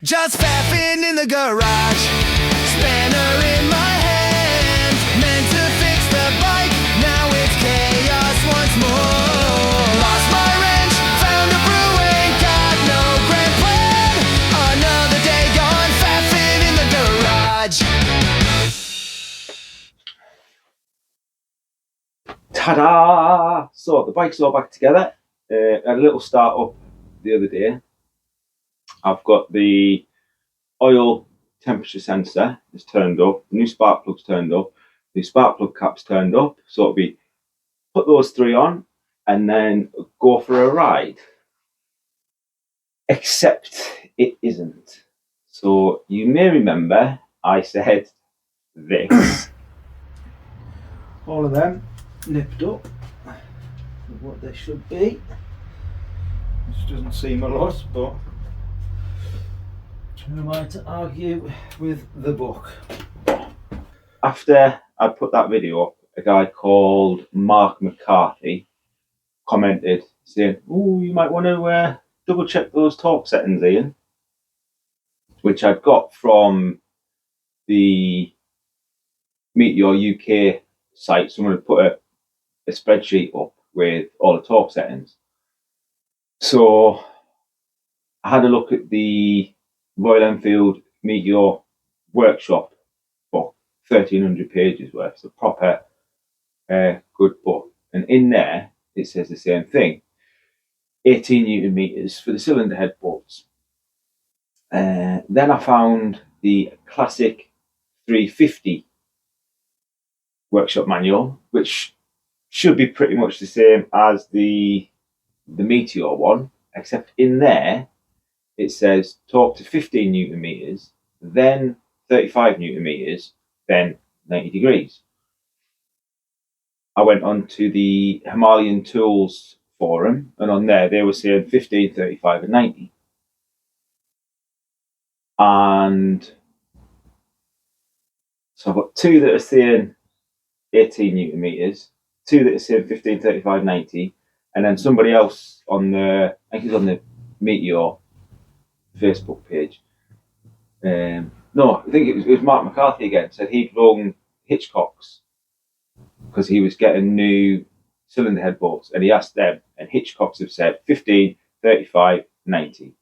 Just faffing in the garage, spanner in my hand, meant to fix the bike, now it's chaos once more. Lost my wrench, found a brewing, got no grand plan, another day gone faffing in the garage. Ta-da! So the bike's all back together. Had a little start up the other day. I've got the oil temperature sensor is turned up, the new spark plug's turned up, the spark plug cap's turned up. So it'll be put those three on and then go for a ride. Except it isn't. So you may remember I said this. All of them nipped up with what they should be. This doesn't seem a lot, but who am I to argue with the book? After I put that video up, a guy called Mark McCarthy commented saying, "Oh, you might want to double check those torque settings, Ian," which I'd got from the Meteor UK site. Someone had put a spreadsheet up with all the torque settings. So I had a look at the Royal Enfield Meteor workshop book, 1,300 pages worth, so proper good book. And in there, it says the same thing, 18 Newton meters for the cylinder head bolts. Then I found the classic 350 workshop manual, which should be pretty much the same as the Meteor one, except in there it says torque to 15 Newton meters, then 35 Newton meters, then 90 degrees. I went on to the Himalayan Tools forum, and on there they were saying 15, 35 and 90. And so I've got two that are saying 18 Newton meters, two that are saying 15, 35, 90, and then somebody else on the, I think it's on the Meteor Facebook page. No, I think it was Mark McCarthy again, said he'd rung Hitchcock's because he was getting new cylinder head bolts, and he asked them, and Hitchcock's have said 15, 35, 90.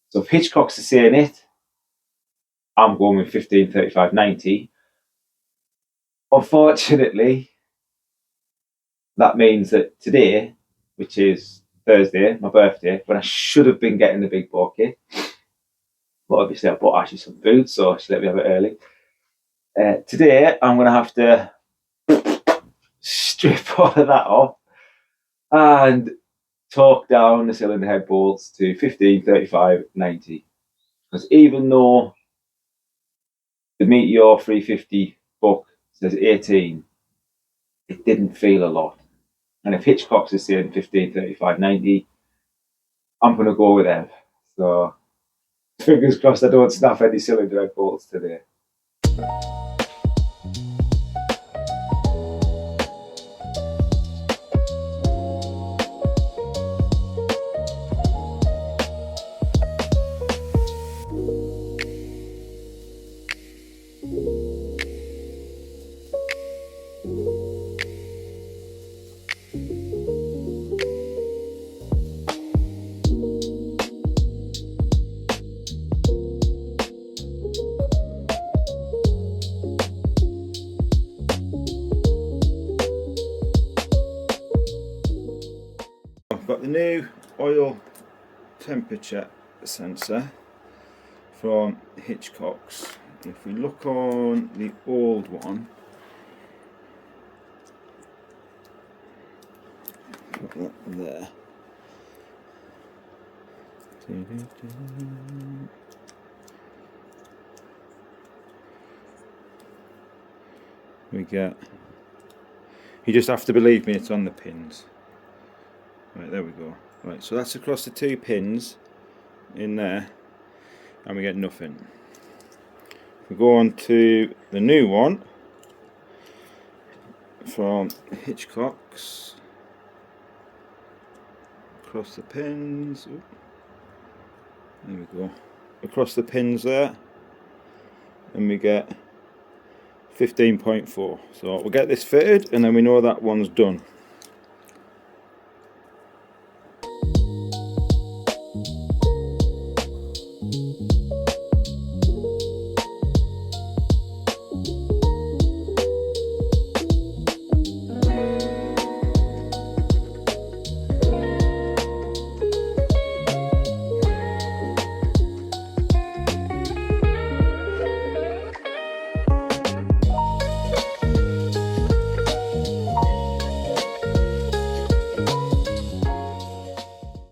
So if Hitchcock's are saying it, I'm going with 15, 35, 90. Unfortunately, that means that today, which is Thursday, my birthday, when I should have been getting the big ball kit, but obviously I bought Ashley some food, so she let me have it early. Today, I'm going to have to strip all of that off and torque down the cylinder head bolts to 15, 35, 90. Because even though the Meteor 350 book says 18, it didn't feel a lot. And if Hitchcock's is saying 15, 35, 90, I'm going to go with them. So fingers crossed I don't snap any cylinder head bolts today. I've got the new oil temperature sensor from Hitchcock's. If we look on the old one, put that there. We get, you just have to believe me, it's on the pins. Right, there we go. Right, so that's across the two pins in there, and we get nothing. If we go on to the new one from Hitchcock's, across the pins. Ooh, there we go. across the pins there, and we get 15.4. So we'll get this fitted and then we know that one's done.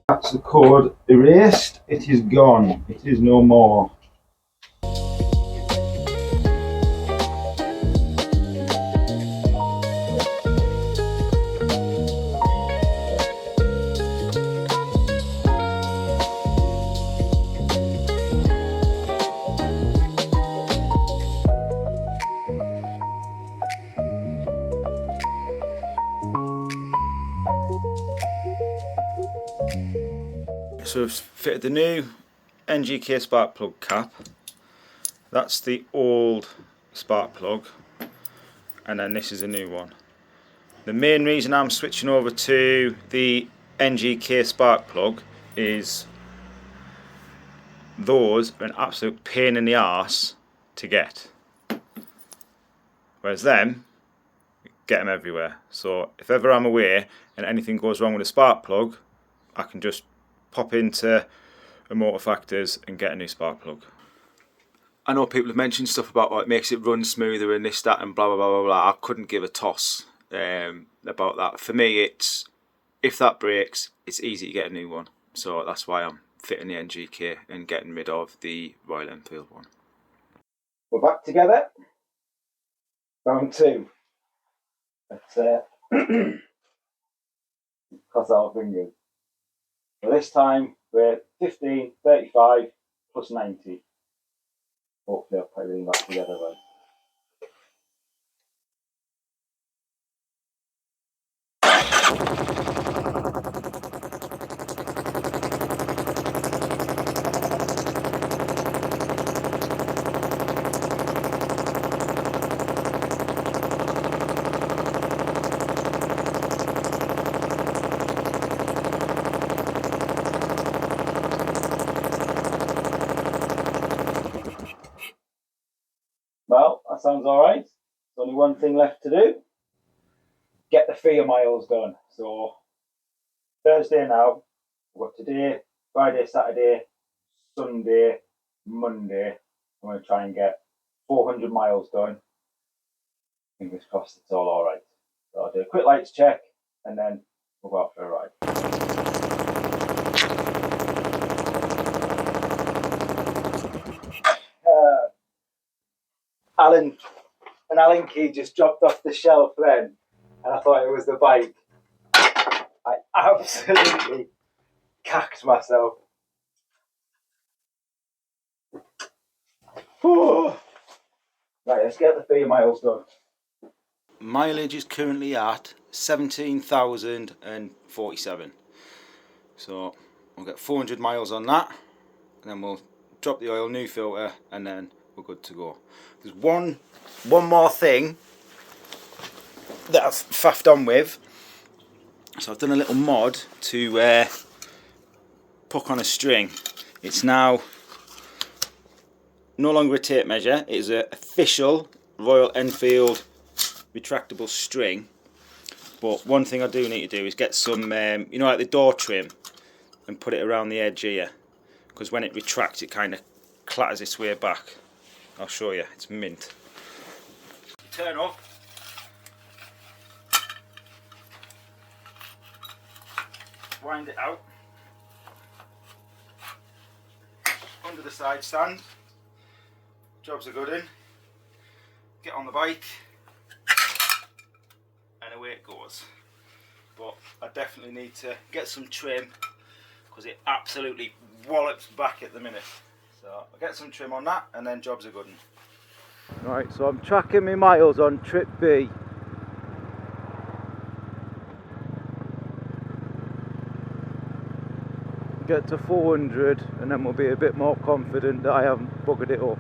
That's the code erased. It is gone. It is no more. So we've fitted the new NGK spark plug cap. That's the old spark plug, and then this is a new one. The main reason I'm switching over to the NGK spark plug is those are an absolute pain in the arse to get, whereas them, get them everywhere. So if ever I'm away and anything goes wrong with a spark plug, I can just pop into a Motor Factors and get a new spark plug. I know people have mentioned stuff about what makes it run smoother and this, that and blah blah blah blah blah. I couldn't give a toss about that. For me, it's if that breaks, it's easy to get a new one. So that's why I'm fitting the NGK and getting rid of the Royal Enfield one. We're back together. Round two. Cross our fingers. So this time we're 15, 35 plus 90. Hopefully I'll put everything back together right. Well, that sounds alright. There's only one thing left to do. Get the FIA miles done. So Thursday now, we've got today, Friday, Saturday, Sunday, Monday. I'm going to try and get 400 miles done. Fingers crossed it's all alright. So I'll do a quick lights check and then we'll go out for a ride. An Allen key just dropped off the shelf then, and I thought it was the bike. I absolutely cacked myself. Right, let's get the 3 miles done. Mileage is currently at 17,047. So we'll get 400 miles on that, and then we'll drop the oil, new filter, and then we're good to go. There's one more thing that I've faffed on with. So I've done a little mod to puck on a string. It's now no longer a tape measure. It is an official Royal Enfield retractable string. But one thing I do need to do is get some, you know, like the door trim, and put it around the edge here, because when it retracts, it kind of clatters its way back. I'll show you. It's mint. Turn up. Wind it out under the side stand. Jobs are good in. Get on the bike and away it goes. But I definitely need to get some trim because it absolutely wallops back at the minute. So I'll get some trim on that and then jobs are good. Right, so I'm tracking my miles on trip B. get to 400 and then we'll be a bit more confident that I haven't buggered it up.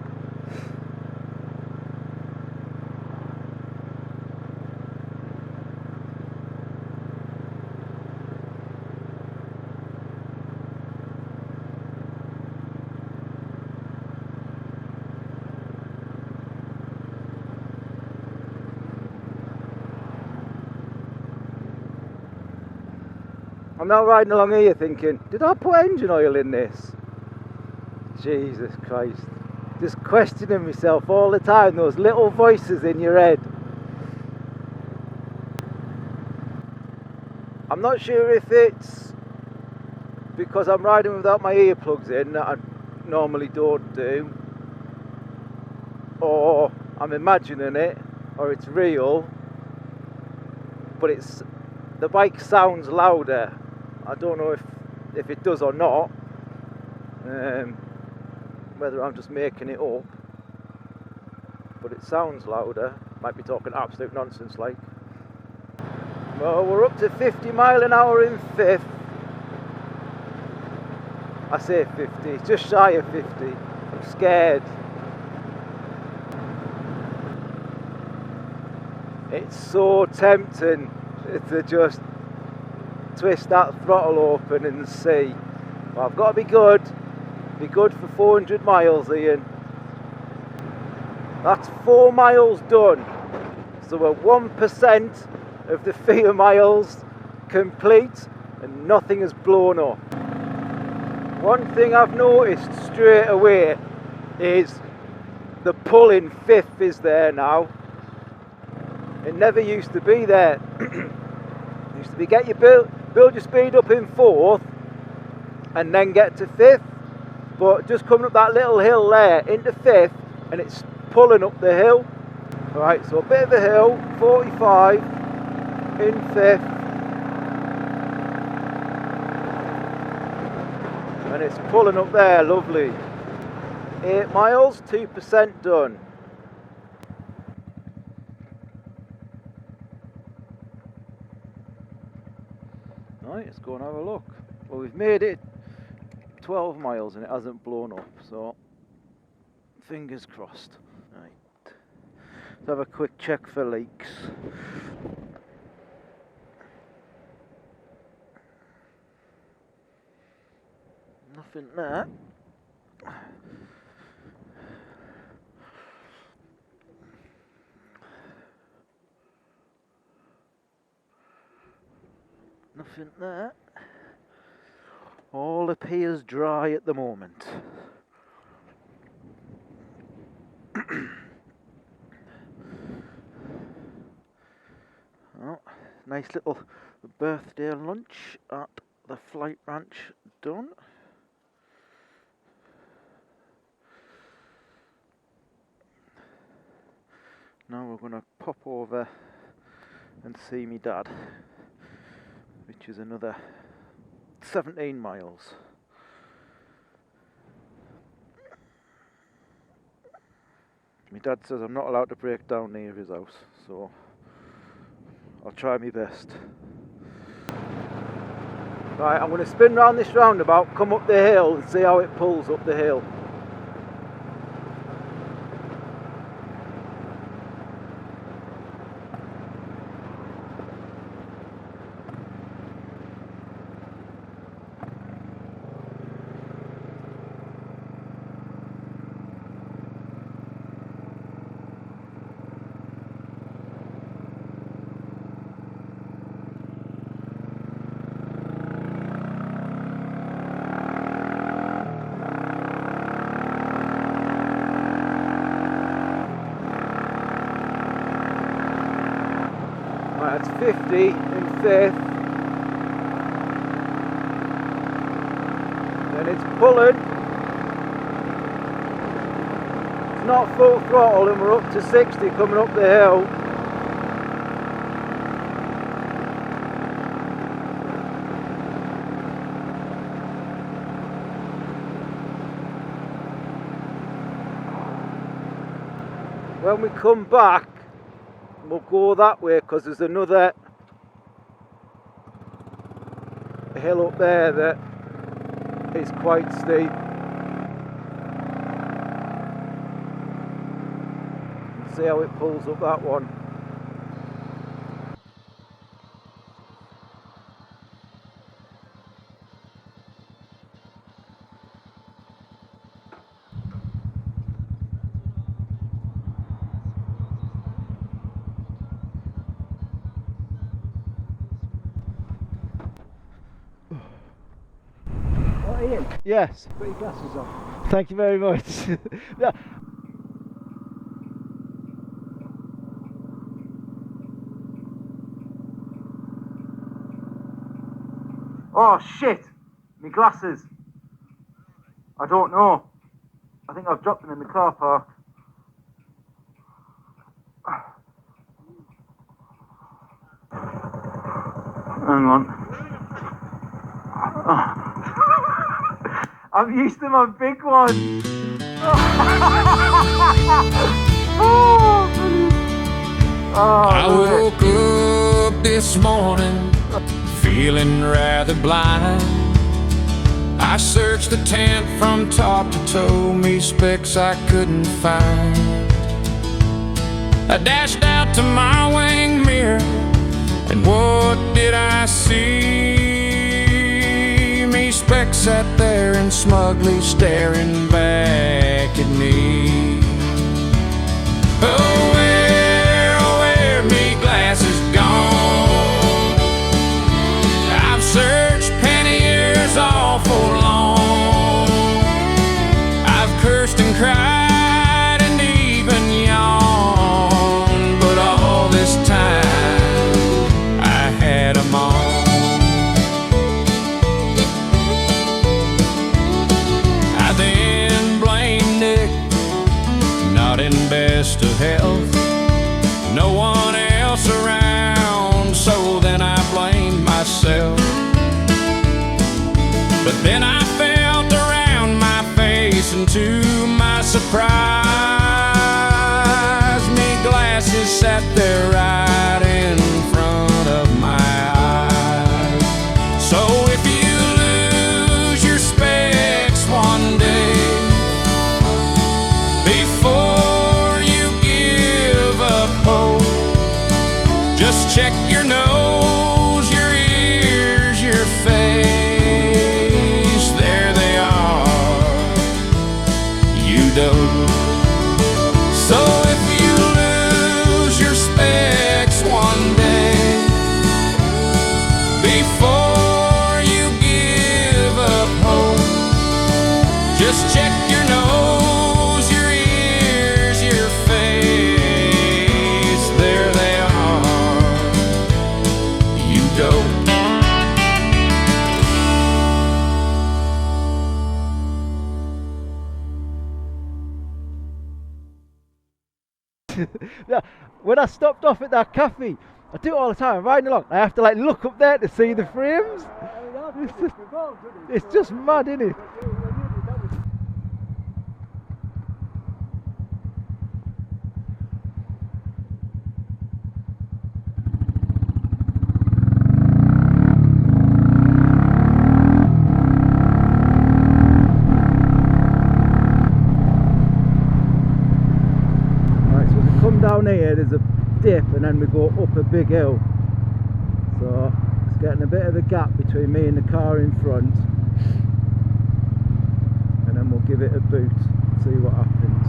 I'm now riding along here thinking, did I put engine oil in this? Jesus Christ. Just questioning myself all the time, those little voices in your head. I'm not sure if it's because I'm riding without my earplugs in, that I normally don't do, or I'm imagining it, or it's real, but the bike sounds louder. I don't know if it does or not, whether I'm just making it up, but it sounds louder. Might be talking absolute nonsense like. Well, we're up to 50 mile an hour in fifth. I say 50, just shy of 50. I'm scared. It's so tempting to just twist that throttle open and see. Well, I've got to be good for 400 miles, Ian. That's 4 miles done. So we're 1% of the 4 miles complete and nothing has blown up. One thing I've noticed straight away is the pull in fifth is there now. It never used to be there. It used to be get your build your speed up in fourth and then get to fifth, but just coming up that little hill there into fifth and it's pulling up the hill. Right, so a bit of a hill, 45 in fifth, and it's pulling up there, lovely. 8 miles, 2% done. Right, let's go and have a look. Well, we've made it 12 miles and it hasn't blown up, so fingers crossed. Right, let's have a quick check for leaks. Nothing there. Nothing there. All appears dry at the moment. Oh, nice little birthday lunch at the Flight Ranch done. Now we're going to pop over and see me dad, which is another 17 miles. My dad says I'm not allowed to break down near his house, so I'll try my best. Right, I'm going to spin round this roundabout, come up the hill and see how it pulls up the hill. Right, that's 50 in fifth. Then it's pulling. It's not full throttle and we're up to 60 coming up the hill. When we come back, we'll go that way because there's another hill up there that It's quite steep. See how it pulls up that one. Ian, Yes. put your glasses on. Thank you very much. Yeah. Oh shit! My glasses. I don't know. I think I've dropped them in the car park. Hang on. I'm used to my big one. I woke up this morning feeling rather blind. I searched the tent from top to toe, me specs I couldn't find. I dashed out to my wing mirror, and what did I see? Me specs sat there and smugly staring back at me. Oh, where me glasses gone? I've searched panniers awful long. I've cursed and cried and even yawned, but all this time I had 'em all. I then blamed Nick, not in best of health, no one else around, so then I blamed myself. But then I felt around my face, and to my surprise, me glasses sat there right in front of my eyes. So if you lose your specs one day, before you give up hope, just check your nose, your ears, your face. There they are, you don't. So if you lose your specs one day, before you give up hope, just check your nose, your ears, your face. There they are, you don't. Yeah, when I stopped off at that cafe, I do it all the time. I'm riding along, I have to like look up there to see the frames. It's just mad, isn't it? Right, so as we come down here, there's a dip, and then we go up a big hill. So it's getting a bit of a gap between me and the car in front, and then we'll give it a boot, see what happens.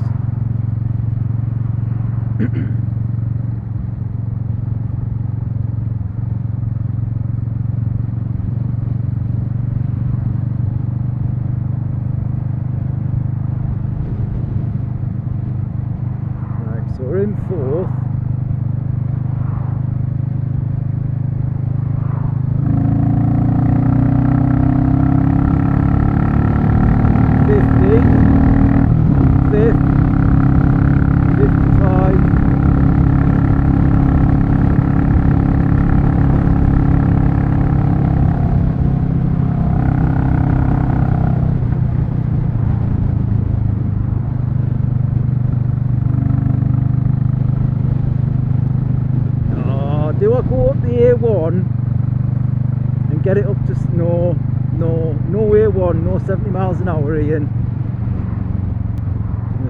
Right, so we're in fourth. Do I go up the A1 and get it up to no way one, no 70 miles an hour, Ian.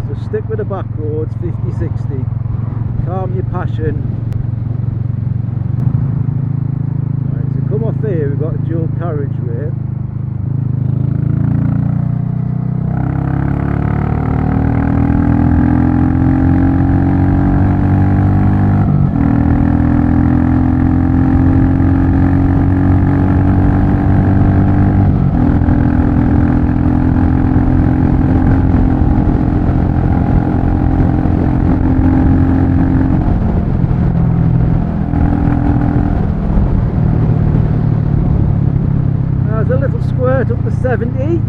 So stick with the back roads, 50-60. Calm your passion. Right, so come off here, we've got a dual carriageway. A little squirt up to 70.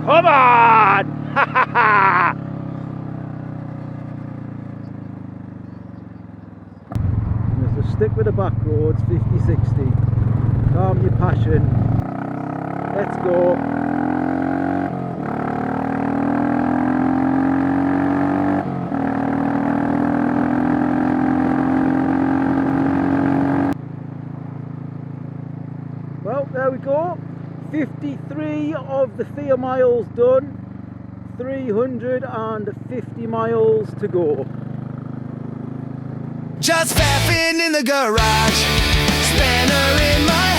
Come on! Ha ha ha! So stick with the back roads, 50-60. Calm your passion. Let's go. Well, there we go. 53 of the 4 miles done. 350 miles to go. Just faffing in the garage, spanner in my